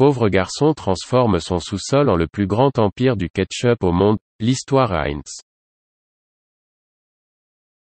pauvre garçon transforme son sous-sol en le plus grand empire du ketchup au monde, l'histoire Heinz.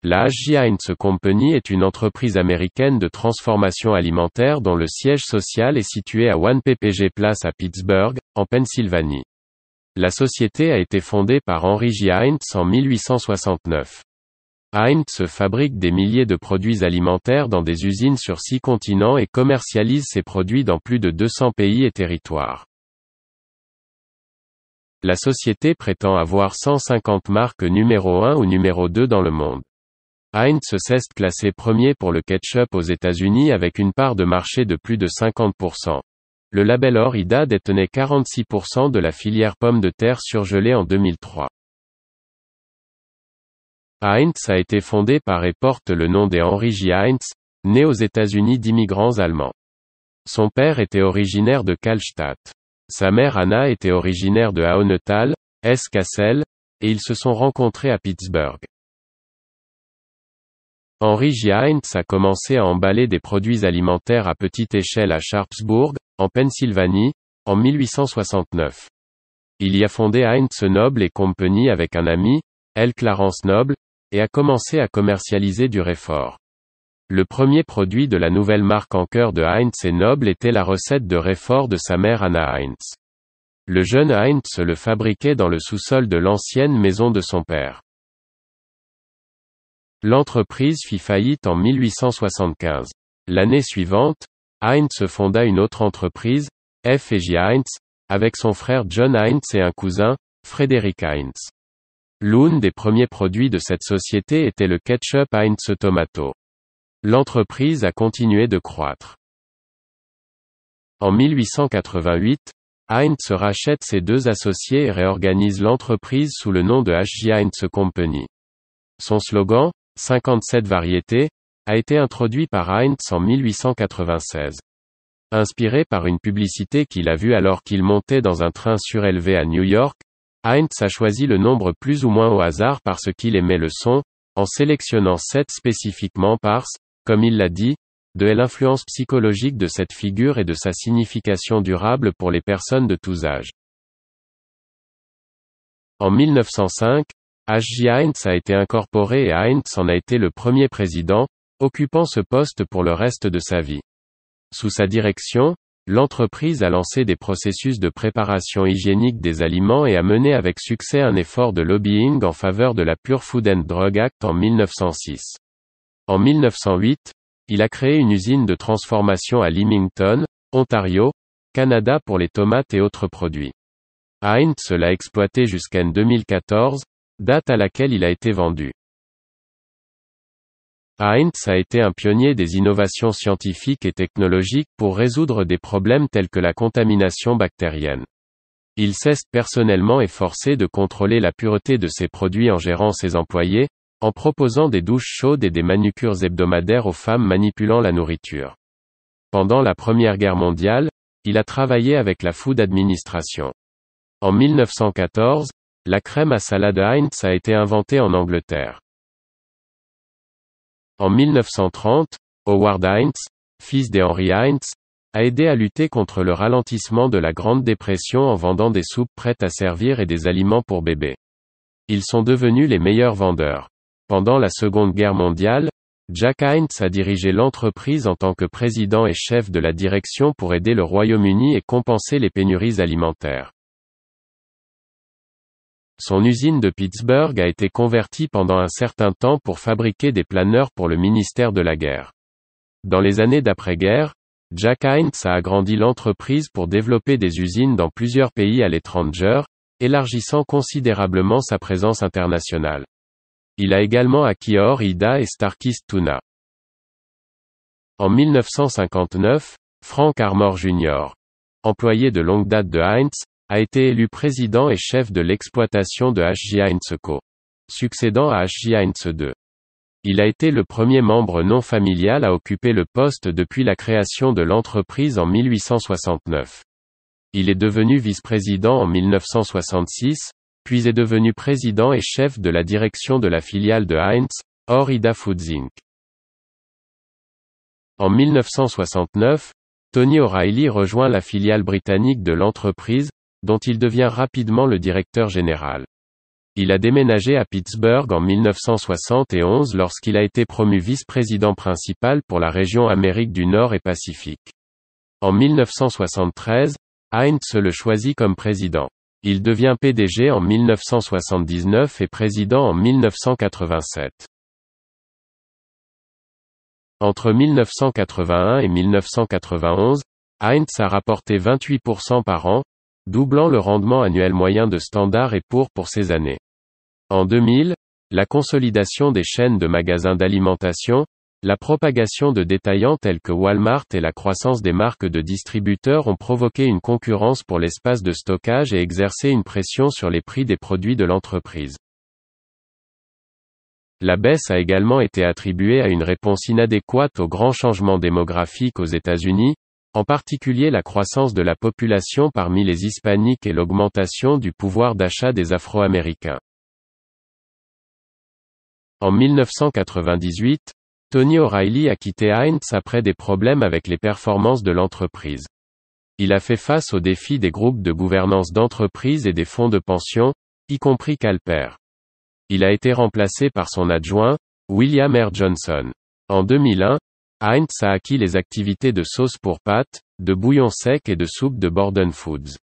La H.J. Heinz Company est une entreprise américaine de transformation alimentaire dont le siège social est situé à 1 PPG Place à Pittsburgh, en Pennsylvanie. La société a été fondée par Henry J. Heinz en 1869. Heinz fabrique des milliers de produits alimentaires dans des usines sur 6 continents et commercialise ses produits dans plus de 200 pays et territoires. La société prétend avoir 150 marques numéro 1 ou numéro 2 dans le monde. Heinz s'est classé premier pour le ketchup aux États-Unis avec une part de marché de plus de 50%. Le label Ore-Ida détenait 46% de la filière pommes de terre surgelée en 2003. Heinz a été fondé par et porte le nom des Henry J. Heinz, né aux États-Unis d'immigrants allemands. Son père était originaire de Kallstadt. Sa mère Anna était originaire de Hauental, Hesse-Kassel, et ils se sont rencontrés à Pittsburgh. Henry J. Heinz a commencé à emballer des produits alimentaires à petite échelle à Sharpsburg, en Pennsylvanie, en 1869. Il y a fondé Heinz Noble & Company avec un ami, L. Clarence Noble, et a commencé à commercialiser du réfort. Le premier produit de la nouvelle marque en cœur de Heinz et Noble était la recette de réfort de sa mère Anna Heinz. Le jeune Heinz le fabriquait dans le sous-sol de l'ancienne maison de son père. L'entreprise fit faillite en 1875. L'année suivante, Heinz fonda une autre entreprise, F&J Heinz, avec son frère John Heinz et un cousin, Frederick Heinz. L'un des premiers produits de cette société était le ketchup Heinz Tomato. L'entreprise a continué de croître. En 1888, Heinz rachète ses deux associés et réorganise l'entreprise sous le nom de H.J. Heinz Company. Son slogan, 57 variétés, a été introduit par Heinz en 1896. Inspiré par une publicité qu'il a vue alors qu'il montait dans un train surélevé à New York, Heinz a choisi le nombre plus ou moins au hasard parce qu'il aimait le son, en sélectionnant 7 spécifiquement parce, comme il l'a dit, de l'influence psychologique de cette figure et de sa signification durable pour les personnes de tous âges. En 1905, H.J. Heinz a été incorporé et Heinz en a été le premier président, occupant ce poste pour le reste de sa vie. Sous sa direction, l'entreprise a lancé des processus de préparation hygiénique des aliments et a mené avec succès un effort de lobbying en faveur de la Pure Food and Drug Act en 1906. En 1908, il a créé une usine de transformation à Leamington, Ontario, Canada pour les tomates et autres produits. Heinz l'a exploité jusqu'en 2014, date à laquelle il a été vendu. Heinz a été un pionnier des innovations scientifiques et technologiques pour résoudre des problèmes tels que la contamination bactérienne. Il s'est personnellement efforcé de contrôler la pureté de ses produits en gérant ses employés, en proposant des douches chaudes et des manucures hebdomadaires aux femmes manipulant la nourriture. Pendant la Première Guerre mondiale, il a travaillé avec la Food Administration. En 1914, la crème à salade Heinz a été inventée en Angleterre. En 1930, Howard Heinz, fils d'Henry Heinz, a aidé à lutter contre le ralentissement de la Grande Dépression en vendant des soupes prêtes à servir et des aliments pour bébés. Ils sont devenus les meilleurs vendeurs. Pendant la Seconde Guerre mondiale, Jack Heinz a dirigé l'entreprise en tant que président et chef de la direction pour aider le Royaume-Uni et compenser les pénuries alimentaires. Son usine de Pittsburgh a été convertie pendant un certain temps pour fabriquer des planeurs pour le ministère de la Guerre. Dans les années d'après-guerre, Jack Heinz a agrandi l'entreprise pour développer des usines dans plusieurs pays à l'étranger, élargissant considérablement sa présence internationale. Il a également acquis Ore-Ida et Starkist Tuna. En 1959, Frank Armour Jr., employé de longue date de Heinz, a été élu président et chef de l'exploitation de H.J. Heinz Co., succédant à H.J. Heinz II. Il a été le premier membre non familial à occuper le poste depuis la création de l'entreprise en 1869. Il est devenu vice-président en 1966, puis est devenu président et chef de la direction de la filiale de Heinz, Ore-Ida Foods Inc. En 1969, Tony O'Reilly rejoint la filiale britannique de l'entreprise, dont il devient rapidement le directeur général. Il a déménagé à Pittsburgh en 1971 lorsqu'il a été promu vice-président principal pour la région Amérique du Nord et Pacifique. En 1973, Heinz le choisit comme président. Il devient PDG en 1979 et président en 1987. Entre 1981 et 1991, Heinz a rapporté 28% par an, doublant le rendement annuel moyen de Standard & Poor's pour ces années. En 2000, la consolidation des chaînes de magasins d'alimentation, la propagation de détaillants tels que Walmart et la croissance des marques de distributeurs ont provoqué une concurrence pour l'espace de stockage et exercé une pression sur les prix des produits de l'entreprise. La baisse a également été attribuée à une réponse inadéquate aux grands changements démographiques aux États-Unis, en particulier la croissance de la population parmi les hispaniques et l'augmentation du pouvoir d'achat des Afro-Américains. En 1998, Tony O'Reilly a quitté Heinz après des problèmes avec les performances de l'entreprise. Il a fait face aux défis des groupes de gouvernance d'entreprise et des fonds de pension, y compris Calper. Il a été remplacé par son adjoint, William R. Johnson. En 2001, Heinz a acquis les activités de sauce pour pâtes, de bouillon sec et de soupe de Borden Foods.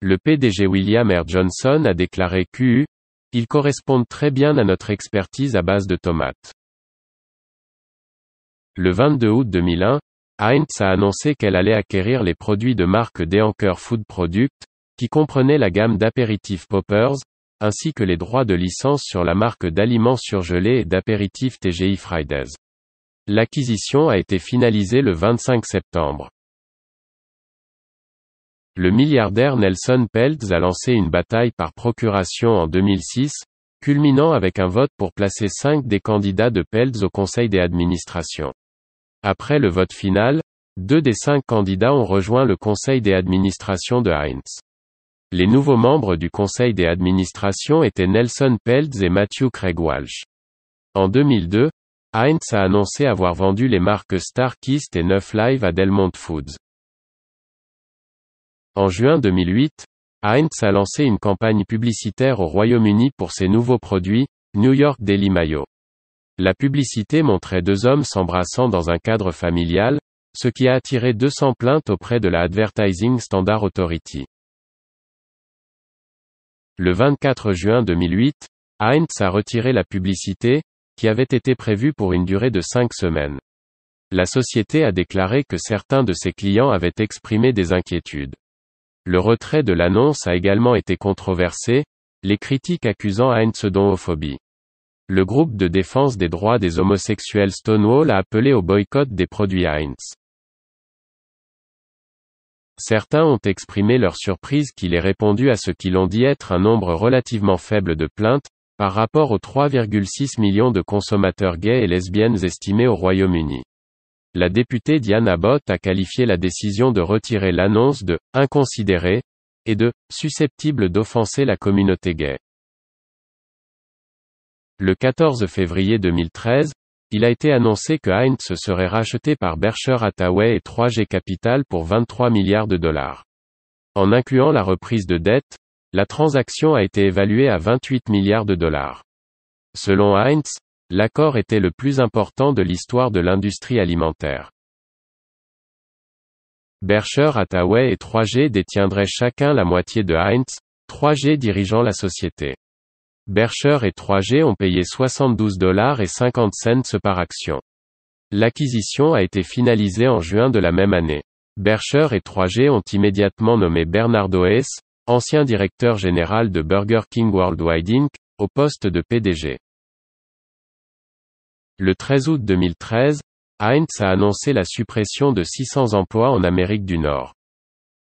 Le PDG William R. Johnson a déclaré qu', ils correspondent très bien à notre expertise à base de tomates. Le 22 août 2001, Heinz a annoncé qu'elle allait acquérir les produits de marque Deanker Food Products, qui comprenaient la gamme d'apéritifs Poppers, ainsi que les droits de licence sur la marque d'aliments surgelés et d'apéritifs TGI Fridays. L'acquisition a été finalisée le 25 septembre. Le milliardaire Nelson Peltz a lancé une bataille par procuration en 2006, culminant avec un vote pour placer 5 des candidats de Peltz au conseil des administrations. Après le vote final, 2 des 5 candidats ont rejoint le conseil des administrations de Heinz. Les nouveaux membres du conseil des administrations étaient Nelson Peltz et Matthew Craig Walsh. En 2002, Heinz a annoncé avoir vendu les marques Starkist et Neuf Live à Delmont Foods. En juin 2008, Heinz a lancé une campagne publicitaire au Royaume-Uni pour ses nouveaux produits, New York Daily Mayo. La publicité montrait 2 hommes s'embrassant dans un cadre familial, ce qui a attiré 200 plaintes auprès de la Advertising Standard Authority. Le 24 juin 2008, Heinz a retiré la publicité, qui avait été prévue pour une durée de 5 semaines. La société a déclaré que certains de ses clients avaient exprimé des inquiétudes. Le retrait de l'annonce a également été controversé, les critiques accusant Heinz d'homophobie. Le groupe de défense des droits des homosexuels Stonewall a appelé au boycott des produits Heinz. Certains ont exprimé leur surprise qu'il ait répondu à ce qu'ils ont dit être un nombre relativement faible de plaintes, par rapport aux 3,6 millions de consommateurs gays et lesbiennes estimés au Royaume-Uni. La députée Diane Abbott a qualifié la décision de retirer l'annonce de « inconsidérée » et de « susceptible d'offenser la communauté gay ». Le 14 février 2013, il a été annoncé que Heinz serait racheté par Berkshire Hathaway et 3G Capital pour 23 milliards de dollars. En incluant la reprise de dette, la transaction a été évaluée à 28 milliards de dollars. Selon Heinz, l'accord était le plus important de l'histoire de l'industrie alimentaire. Berkshire Hathaway et 3G détiendraient chacun la moitié de Heinz, 3G dirigeant la société. Berkshire et 3G ont payé 72,50 $ par action. L'acquisition a été finalisée en juin de la même année. Berkshire et 3G ont immédiatement nommé Bernardo Hess, ancien directeur général de Burger King Worldwide Inc., au poste de PDG. Le 13 août 2013, Heinz a annoncé la suppression de 600 emplois en Amérique du Nord.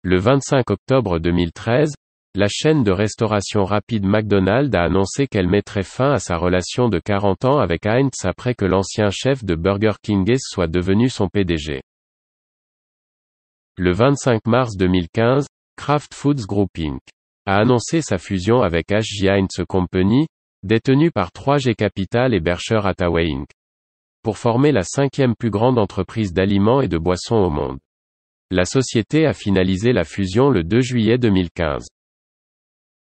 Le 25 octobre 2013, la chaîne de restauration rapide McDonald's a annoncé qu'elle mettrait fin à sa relation de 40 ans avec Heinz après que l'ancien chef de Burger King soit devenu son PDG. Le 25 mars 2015, Kraft Foods Group Inc. a annoncé sa fusion avec H.J. Heinz Company, détenue par 3G Capital et Berkshire Hathaway Inc. pour former la 5e plus grande entreprise d'aliments et de boissons au monde. La société a finalisé la fusion le 2 juillet 2015.